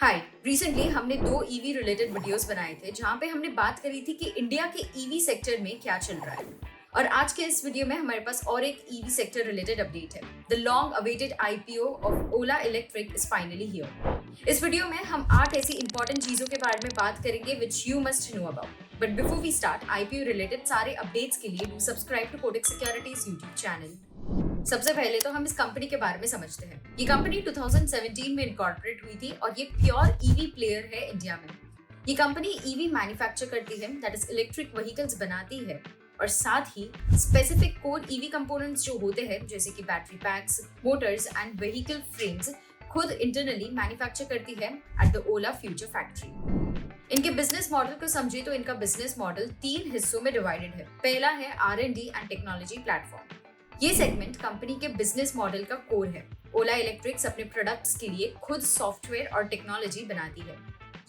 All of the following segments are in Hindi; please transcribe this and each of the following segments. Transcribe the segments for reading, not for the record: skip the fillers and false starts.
हाय, रिसेंटली हमने 2 ईवी रिलेटेड वीडियोस बनाए थे जहां पे हमने बात करी थी कि इंडिया के ईवी सेक्टर में क्या चल रहा है। और आज के इस वीडियो में हमारे पास और एक ईवी सेक्टर रिलेटेड अपडेट है। The long awaited IPO of Ola electric is finally here. इस वीडियो में हम 8 ऐसी इंपॉर्टेंट चीजों के बारे में बात करेंगे which you must know about. But before we start IPO related सारे अपडेट्स के लिए do subscribe to Kotak Securities YouTube channel. सबसे पहले तो हम इस कंपनी के बारे में समझते हैं। ये कंपनी 2017 में इनकॉर्पोरेट हुई थी और ये प्योर ईवी प्लेयर है इंडिया में। ये कंपनी ईवी मैन्युफैक्चर करती है, दैट इज इलेक्ट्रिक व्हीकल्स बनाती है और साथ ही स्पेसिफिक कोर ईवी कंपोनेंट्स जो होते हैं जैसे कि battery packs, motors and vehicle frames खुद इंटरनली मैन्युफैक्चर करती है at the Ola future factory. इनके बिजनेस मॉडल को समझे तो इनका बिजनेस मॉडल 3 हिस्सों में डिवाइडेड है। पहला है R&D एंड टेक्नोलॉजी प्लेटफॉर्म। ये सेगमेंट कंपनी के बिजनेस मॉडल का कोर है। ओला इलेक्ट्रिक्स अपने प्रोडक्ट्स के लिए खुद सॉफ्टवेयर और टेक्नोलॉजी बनाती है।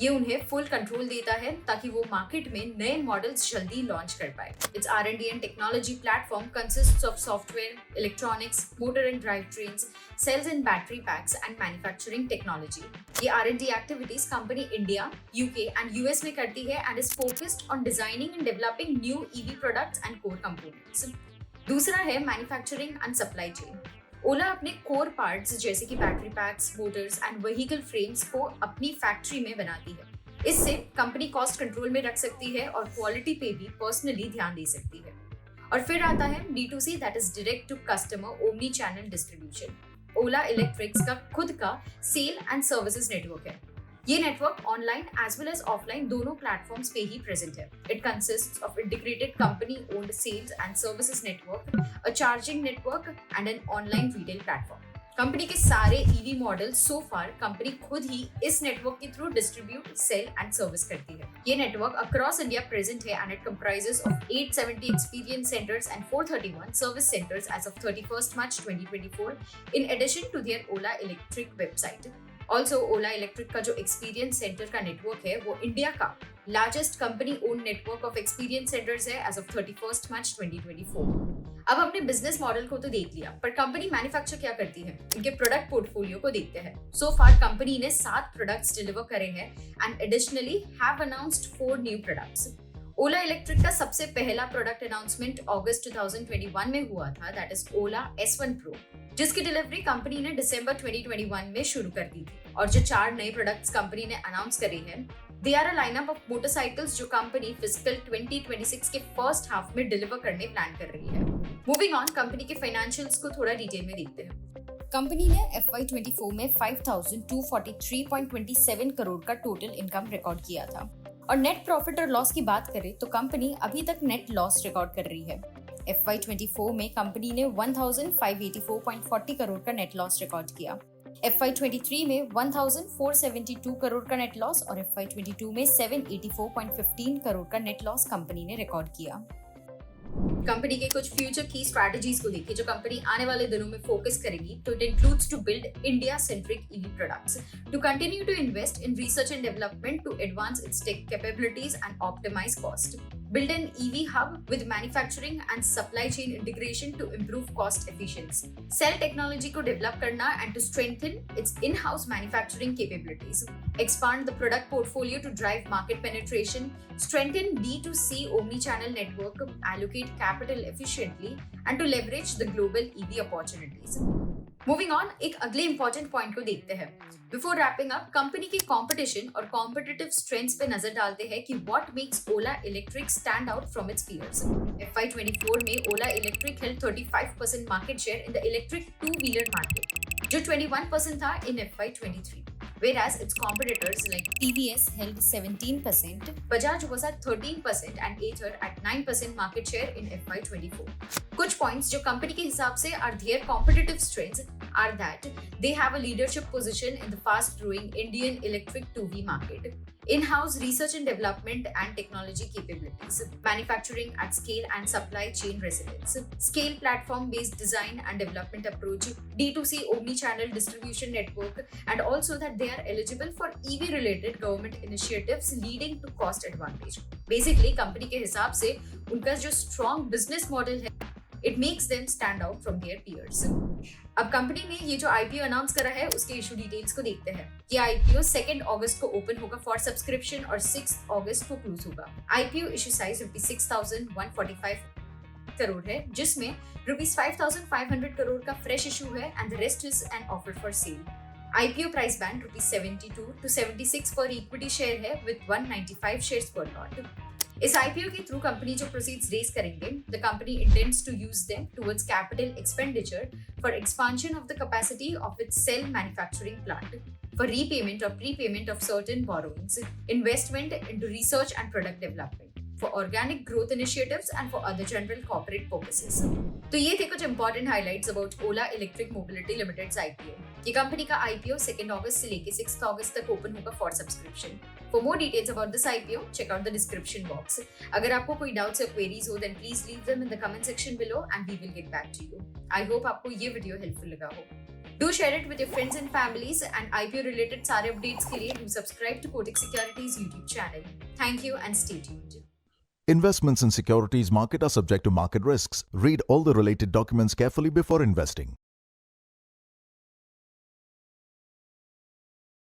ये उन्हें फुल कंट्रोल देता है ताकि वो मार्केट में नए मॉडल्स जल्दी लॉन्च कर पाए। Its R&D and technology platform consists of software, electronics, motor and drive trains, cells and battery packs and manufacturing technology. ये R&D activities company India, UK and US में करती है and is focused on designing and developing new EV products and core components. दूसरा है manufacturing and supply chain. Ola अपने कोर पार्ट्स जैसे कि battery packs, motors and vehicle frames को अपनी फैक्ट्री में बनाती है। इससे कंपनी कॉस्ट कंट्रोल में रख सकती है और क्वालिटी पे भी पर्सनली ध्यान दे सकती है। और फिर आता है D2C, that is direct to customer omni channel distribution. Ola electrics का खुद का सेल एंड सर्विसेज नेटवर्क है। ये network online as well as offline दोनों प्लेटफॉर्म्स पे ही प्रेजेंट है। It consists of a dedicated company owned sales and services network, a charging network and an online retail platform. Company के सारे EV model so far company खुद ही इस नेटवर्क के through distribute, sell and service करती है। ये नेटवर्क अक्रॉस इंडिया प्रेजेंट है and it comprises of 870 experience centres and 431 service centres as of 31st March 2024 in addition to their Ola Electric website. Also Ola electric का जो एक्सपीरियंस सेंटर का नेटवर्क है वो इंडिया का largest company own network of experience centres है एज ऑफ 31st March 2024। अब हमने बिजनेस मॉडल को तो देख लिया, पर कंपनी मैन्युफैक्चर क्या करती है, इनके प्रोडक्ट पोर्टफोलियो को देखते हैं। सो फार कंपनी ने 7 प्रोडक्ट्स डिलीवर करे हैं and additionally have announced 4 new products. Ola electric का सबसे पहला प्रोडक्ट अनाउंसमेंट अगस्त 2021 में हुआ था, that is Ola S1 Pro, जिसकी डिलीवरी कंपनी ने दिसंबर 2021 में शुरू कर दी थी। और जो 4 नए प्रोडक्ट्स कंपनी ने अनाउंस करे हैं, they are a lineup of motorcycles जो कंपनी फिस्कल 2026 के फर्स्ट हाफ में डिलीवर करने प्लान कर रही है। मूविंग ऑन, कंपनी के फाइनेंशियल्स को थोड़ा डिटेल में देखते हैं। कंपनी ने FY24 में 5,243.27 करोड़ का टोटल इनकम रिकॉर्ड किया था और नेट प्रॉफिट और लॉस की बात करें तो कंपनी अभी तक नेट लॉस रिकॉर्ड कर रही है। FY24 में कंपनी ने 1,584.40 करोड़ का नेट लॉस रिकॉर्ड किया। FY23 में 1,472 करोड़ का नेट लॉस और FY22 में 784.15 करोड़ का नेट लॉस कंपनी ने रिकॉर्ड किया। कंपनी के कुछ फ्यूचर की स्ट्रैटेजीज को देखिए जो कंपनी आने वाले दिनों में फोकस करेगी। तो it includes to build India centric EV products, to continue to invest in research and development to advance its tech capabilities and optimise cost, build an EV hub with manufacturing and supply chain integration to improve cost efficiency, cell technology को develop करना and to strengthen its in-house manufacturing capabilities, expand the product portfolio to drive market penetration, strengthen D2C omni-channel network, allocate capital efficiently and to leverage the global EV opportunities. Moving on, एक अगले इंपॉर्टेंट पॉइंट को देखते हैं। बिफोर रैपिंग अप, कंपनी की कंपटीशन और कॉम्पिटिटिव स्ट्रेंथ्स पे नजर डालते हैं कि what makes Ola electric stand out from its peers. FY24 में Ola electric held 35% market share in the electric two wheeler market, जो 21% था इन FY23, whereas its competitors like TVS held 17%, Bajaj was at 13% and Ather at 9% market share in FY24. कुछ points जो कंपनी के हिसाब से are their competitive strengths are that they have a leadership position in the fast-growing Indian electric 2V market, in-house research and development and technology capabilities, manufacturing at scale and supply chain resilience, scale platform-based design and development approach, D2C omni-channel distribution network, and also that they are eligible for EV-related government initiatives leading to cost advantage. Basically, company के हिसाब से उनका जो strong business model है It makes them stand out from their peers. अब कंपनी ने ये जो आईपीओ अनाउंस करा है उसके इशू डिटेल्स को देखते हैं। ये आईपीओ 2 अगस्त को ओपन होगा फॉर सब्सक्रिप्शन और 6 अगस्त को क्लोज होगा। आईपीओ इशू साइज ₹6,145 करोड़ है, जिसमें ₹5,500 करोड़ का फ्रेश इशू है and the rest is an offer for sale. IPO price band ₹72 to 76 पर इक्विटी शेयर है विद 195 शेयर्स पर लॉट। इस आईपीओ के थ्रू कंपनी जो प्रोसीड्स रेज करेंगे, the company intends to use them towards capital expenditure for expansion of the capacity of its cell manufacturing plant, for repayment or prepayment of certain borrowings, investment into research and product development, for organic growth initiatives and for other general corporate purposes. तो ये थे कुछ important highlights about Ola Electric Mobility Limited's IPO. ये कंपनी का IPO 2 अगस्त से लेके 6 अगस्त तक ओपन होगा for subscription. For more details about this IPO, check out the description box. अगर आपको कोई डाउट्स या क्वेरीज हो, then please leave them in the comment section below and we will get back to you. I hope आपको ये वीडियो हेल्पफुल लगा हो। Do share it with your friends and families, and IPO related सारे updates के लिए do subscribe to Kotak Securities YouTube channel. Thank you and stay tuned. Investments in securities market are subject to market risks. Read all the related documents carefully before investing.